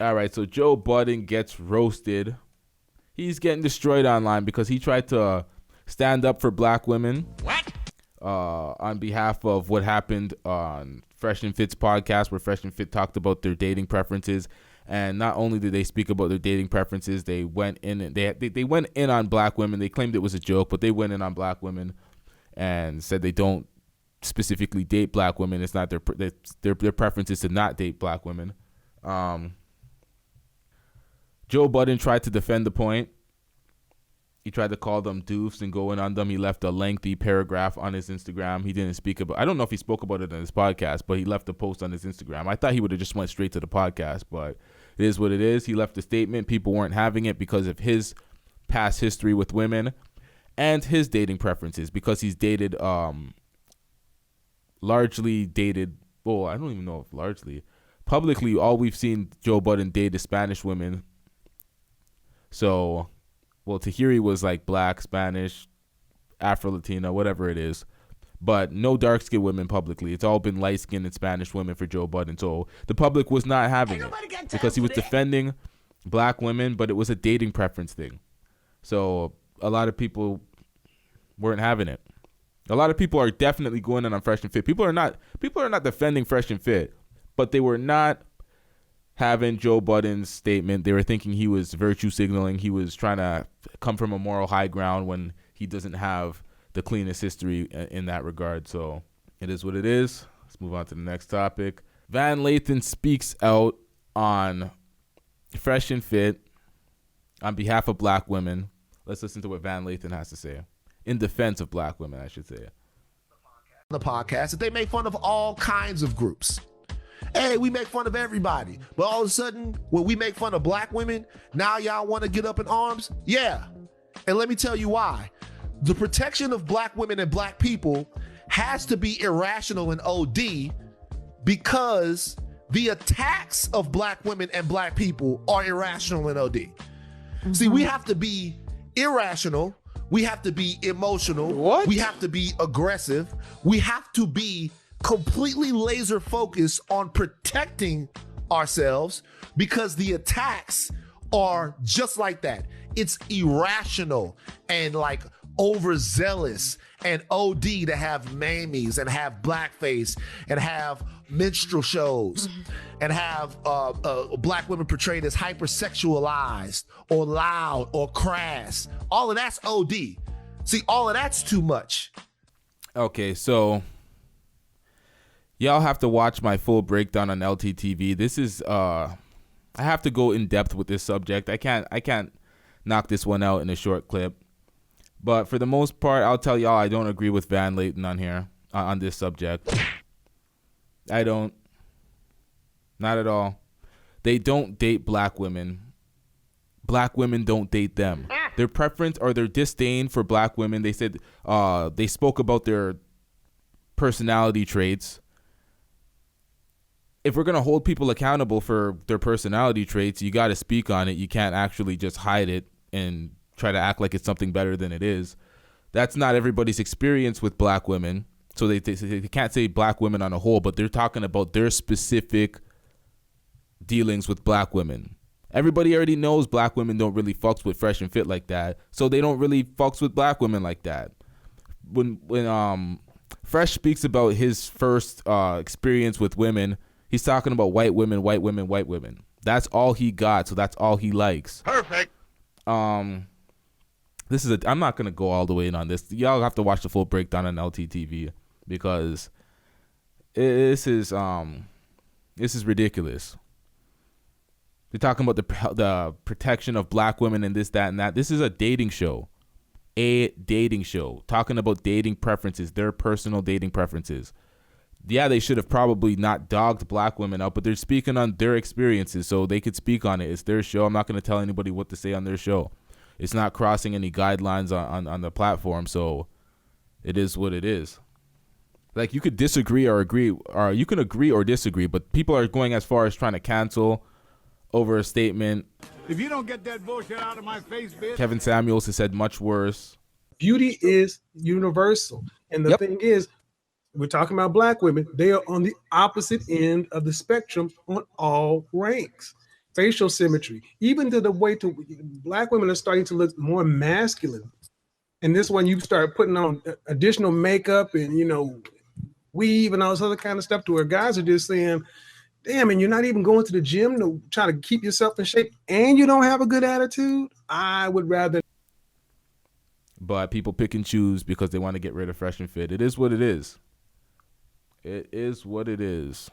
All right, so Joe Budden gets roasted. He's getting destroyed online because he tried to stand up for black women. What? On behalf of what happened on Fresh and Fit's podcast, where Fresh and Fit talked about their dating preferences. And not only did they speak about their dating preferences, they went in and they went in on black women. They claimed it was a joke, but they went in on black women and said they don't specifically date black women. It's not their preference is to not date black women. Joe Budden tried to defend the point. He tried to call them doofs and go in on them. He left a lengthy paragraph on his Instagram. He didn't speak about. I don't know if he spoke about it on his podcast, but he left a post on his Instagram. I thought he would have just went straight to the podcast, but it is what it is. He left a statement. People weren't having it because of his past history with women and his dating preferences, because he's dated, largely dated. Well, I don't even know if largely. Publicly, all we've seen Joe Budden date is Spanish women. So, well, Tahiri was like black, Spanish, Afro-Latina, whatever it is. But no dark-skinned women publicly. It's all been light-skinned and Spanish women for Joe Budden. So the public was not having it because he was defending black women, but it was a dating preference thing. So a lot of people weren't having it. A lot of people are definitely going in on Fresh and Fit. People are not defending Fresh and Fit, but they were not having Joe Budden's statement. They were thinking he was virtue signaling. He was trying to come from a moral high ground when he doesn't have the cleanest history in that regard. So it is what it is. Let's move on to the next topic. Van Lathan speaks out on Fresh and Fit on behalf of black women. Let's listen to what Van Lathan has to say in defense of black women, I should say. The podcast that they make fun of all kinds of groups. Hey, we make fun of everybody, but all of a sudden, when we make fun of black women, now y'all want to get up in arms? Yeah. And let me tell you why. The protection of black women and black people has to be irrational and OD, because the attacks of black women and black people are irrational and OD. Mm-hmm. See, we have to be irrational. We have to be emotional. What? We have to be aggressive. We have to be completely laser focused on protecting ourselves, because the attacks are just like that. It's irrational and like overzealous and OD to have mamies and have blackface and have minstrel shows and have black women portrayed as hypersexualized or loud or crass. All of that's OD. See, all of that's too much. Okay, so y'all have to watch my full breakdown on LTTV. This is I have to go in depth with this subject. I can't knock this one out in a short clip. But for the most part, I'll tell y'all I don't agree with Van Lathan on here on this subject. I don't. Not at all. They don't date black women. Black women don't date them. Their preference or their disdain for black women, they said they spoke about their personality traits. If we're going to hold people accountable for their personality traits, you got to speak on it. You can't actually just hide it and try to act like it's something better than it is. That's not everybody's experience with black women. So they can't say black women on a whole, but they're talking about their specific dealings with black women. Everybody already knows black women don't really fucks with Fresh and Fit like that. So they don't really fucks with black women like that. When Fresh speaks about his first experience with women, he's talking about white women, white women, white women. That's all he got, so that's all he likes. Perfect. I'm not gonna go all the way in on this. Y'all have to watch the full breakdown on LTTV, because this is ridiculous. They're talking about the protection of black women and this, that, and that. This is a dating show. Talking about dating preferences, their personal dating preferences. Yeah, they should have probably not dogged black women out, but they're speaking on their experiences, so they could speak on it. It's their show. I'm not going to tell anybody what to say on their show. It's not crossing any guidelines on the platform, so it is what it is. Like, you could disagree or agree, or you can agree or disagree, but people are going as far as trying to cancel over a statement. If you don't get that bullshit out of my face, bitch. Kevin Samuels has said much worse. Beauty is universal. And the thing is, we're talking about black women. They are on the opposite end of the spectrum on all ranks. facial symmetry, even to the way to black women are starting to look more masculine. And this one, you start putting on additional makeup and, you know, weave and all this other kind of stuff to where guys are just saying, damn, and you're not even going to the gym to try to keep yourself in shape and you don't have a good attitude. I would rather. But people pick and choose because they want to get rid of Fresh and Fit. It is what it is. It is what it is.